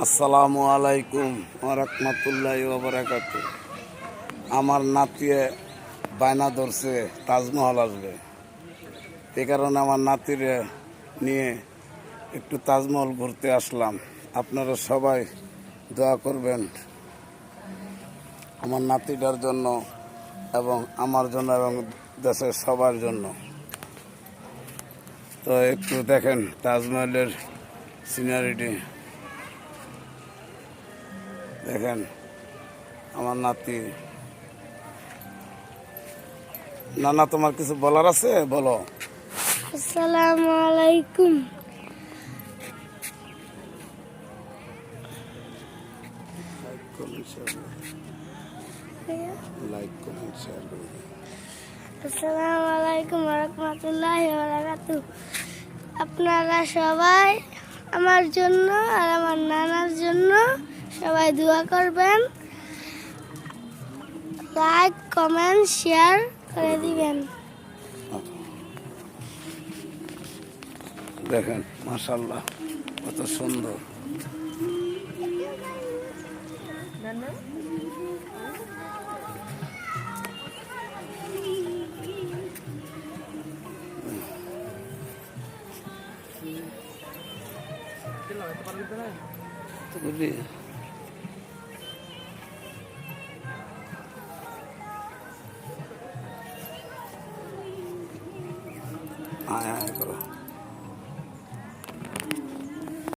আসসালামু আলাইকুম ওয়া রাহমাতুল্লাহি ওয়া বারাকাতুহু। আমার নাতিয়ে বায়না ধরছে তাজমহল আসবে, এই কারণে আমার নাতিরে নিয়ে একটু তাজমহল ঘুরতে আসলাম। আপনারা সবাই দোয়া করবেন আমার নাতিটার জন্য এবং আমার জন্য এবং দেশের সবার জন্য। তো একটু দেখেন তাজমহলের সিনারিটি দেখেন। আমার নাতি, নানা তোমার কিছু বলার আছে বলো। আসসালামু আলাইকুম। লাইক কমেন্ট শেয়ার করুন। আসসালামু আলাইকুম ওয়া রাহমাতুল্লাহি ওয়া বারাকাতুহু। আপনারা সবাই আমার জন্য আর আমার নানার জন্য সবাই দোয়া করবেন, লাইক কমেন্ট শেয়ার করে দিবেন। দেখেন মাশাআল্লাহ কত সুন্দর। বুঝলি আয় আয় করো।